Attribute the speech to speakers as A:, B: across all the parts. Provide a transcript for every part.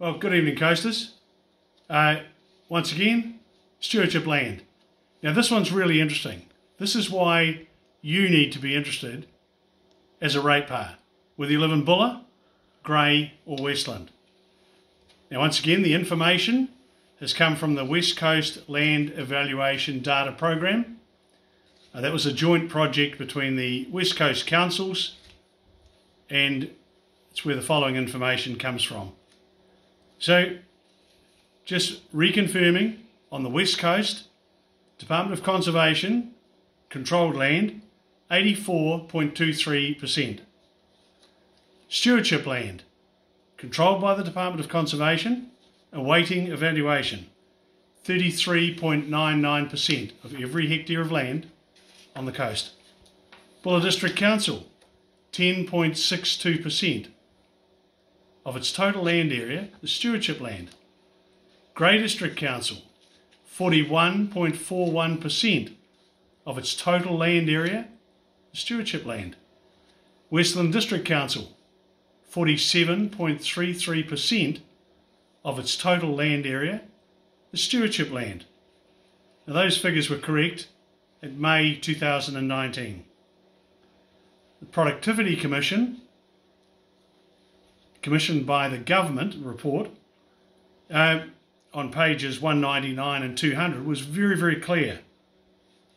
A: Well, good evening, coasters. Once again, stewardship land. Now this one's really interesting. This is why you need to be interested as a ratepayer, whether you live in Buller, Grey or Westland. Now once again, the information has come from the West Coast Land Evaluation Data Program. That was a joint project between the West Coast Councils, and it's where the following information comes from. So, just reconfirming, on the West Coast, Department of Conservation, controlled land, 84.23%. Stewardship land, controlled by the Department of Conservation, awaiting evaluation, 33.99% of every hectare of land on the coast. Buller District Council, 10.62% of its total land area is stewardship land. Grey District Council, 41.41% of its total land area is stewardship land. Westland District Council, 47.33% of its total land area is stewardship land. Now those figures were correct in May 2019. The Productivity Commission, commissioned by the government report, on pages 199 and 200 was very, very clear. It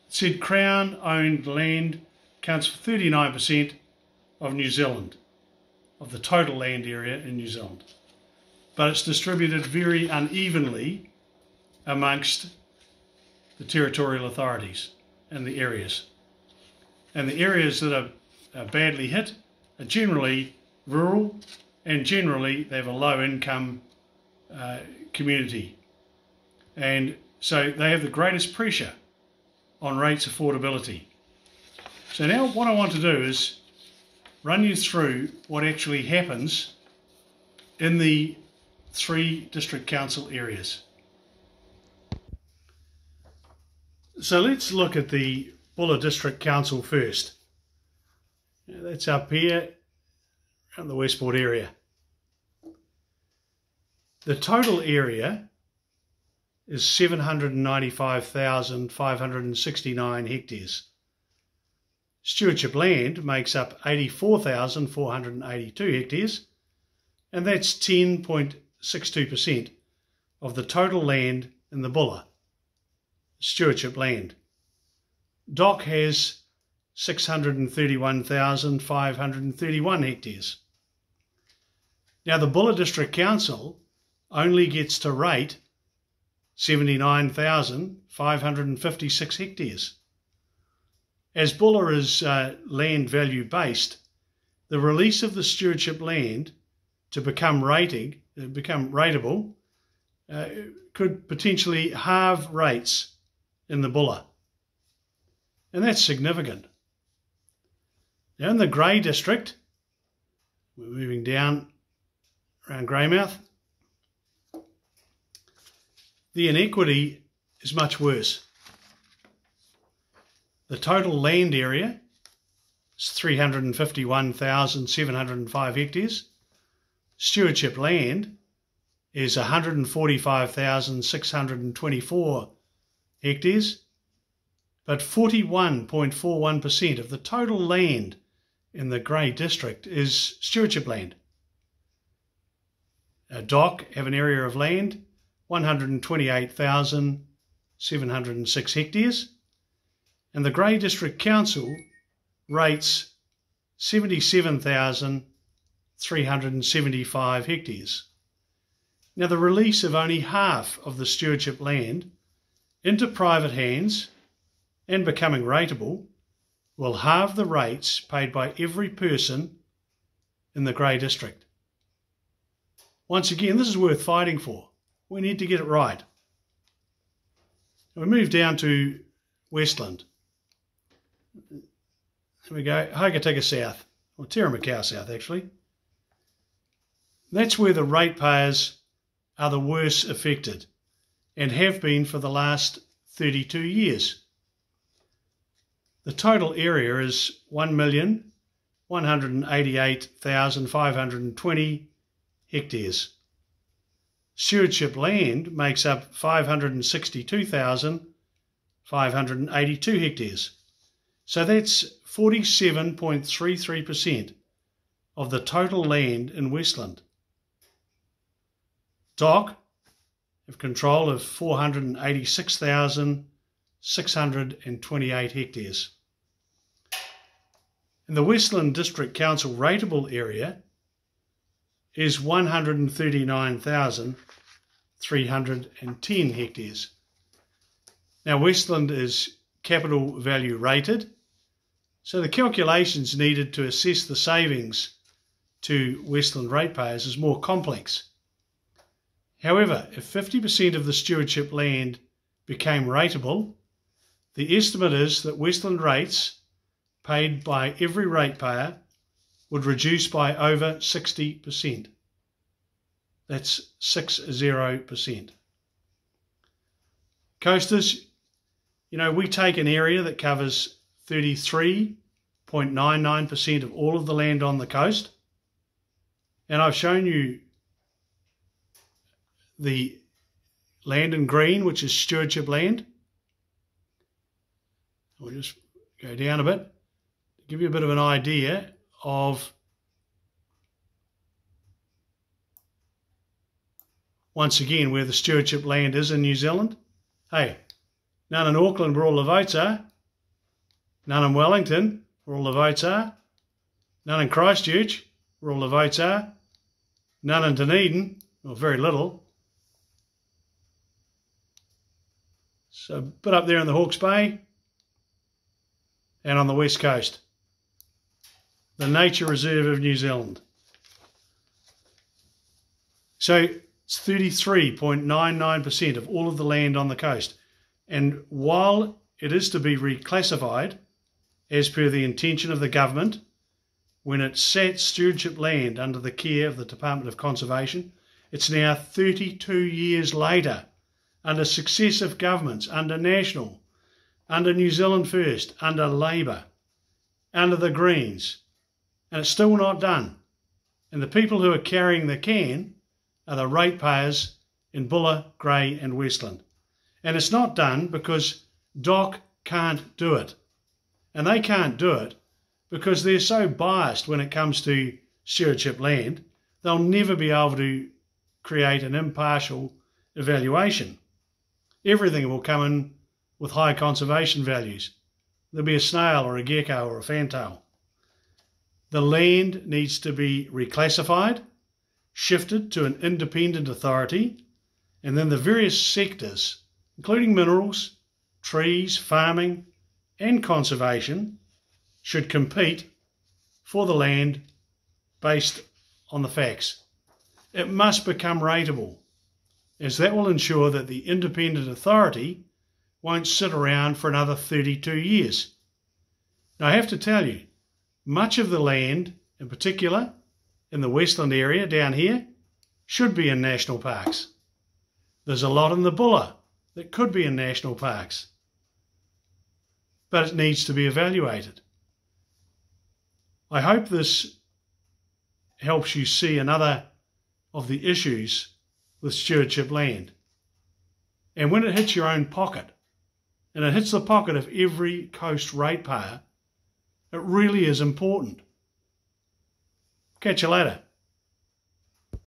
A: said Crown-owned land accounts for 39% of New Zealand, of the total land area in New Zealand. But it's distributed very unevenly amongst the territorial authorities and the areas. And the areas that are badly hit are generally rural, and generally they have a low income community, and so they have the greatest pressure on rates affordability. So now what I want to do is run you through what actually happens in the 3 district council areas. So let's look at the Buller District Council first. That's up here around the Westport area. The total area is 795,569 hectares. Stewardship land makes up 84,482 hectares, and that's 10.62% of the total land in the Buller. Stewardship land. DOC has 631,531 hectares. Now the Buller District Council only gets to rate 79,556 hectares. As Buller is land value based, the release of the stewardship land to become rateable could potentially halve rates in the Buller. And that's significant. Now in the Grey District, we're moving down around Greymouth, the inequity is much worse. The total land area is 351,705 hectares. Stewardship land is 145,624 hectares, but 41.41% of the total land in the Grey District is stewardship land. DOC have an area of land 128,706 hectares, and the Grey District Council rates 77,375 hectares. Now the release of only half of the stewardship land into private hands and becoming rateable will halve the rates paid by every person in the Grey District. Once again, this is worth fighting for. We need to get it right. We move down to Westland. Here we go, Hokitika South, or Terramacau South actually. That's where the ratepayers are the worst affected and have been for the last 32 years. The total area is 1,188,520 hectares. Stewardship land makes up 562,582 hectares. So that's 47.33% of the total land in Westland. DOC have control of 486,628 hectares. And the Westland District Council rateable area is 139,310 hectares. Now Westland is capital value rated, so the calculations needed to assess the savings to Westland ratepayers is more complex. However, if 50% of the stewardship land became rateable, the estimate is that Westland rates paid by every ratepayer would reduce by over 60%. That's 60%. Coasters, we take an area that covers 33.99% of all of the land on the coast, and I've shown you the land in green, which is stewardship land. We'll just go down a bit to give you a bit of an idea of once again where the stewardship land is in New Zealand. Hey, none in Auckland where all the votes are, none in Wellington where all the votes are, none in Christchurch where all the votes are, none in Dunedin, or very little. So a bit up there in the Hawke's Bay and on the west coast. The Nature Reserve of New Zealand. So it's 33.99% of all of the land on the coast. And while it is to be reclassified, as per the intention of the government, when it sat stewardship land under the care of the Department of Conservation, it's now 32 years later, under successive governments, under National, under New Zealand First, under Labour, under the Greens, and it's still not done. And the people who are carrying the can are the ratepayers in Buller, Grey and Westland. And it's not done because DOC can't do it. And they can't do it because they're so biased when it comes to stewardship land, they'll never be able to create an impartial evaluation. Everything will come in with high conservation values. There'll be a snail or a gecko or a fantail. The land needs to be reclassified, shifted to an independent authority, and then the various sectors, including minerals, trees, farming, and conservation, should compete for the land based on the facts. It must become rateable, as that will ensure that the independent authority won't sit around for another 32 years. Now, I have to tell you, much of the land, in particular in the Westland area down here, should be in national parks. There's a lot in the Buller that could be in national parks, but it needs to be evaluated. I hope this helps you see another of the issues with stewardship land. And when it hits your own pocket, and it hits the pocket of every coast ratepayer, it really is important. Catch you later.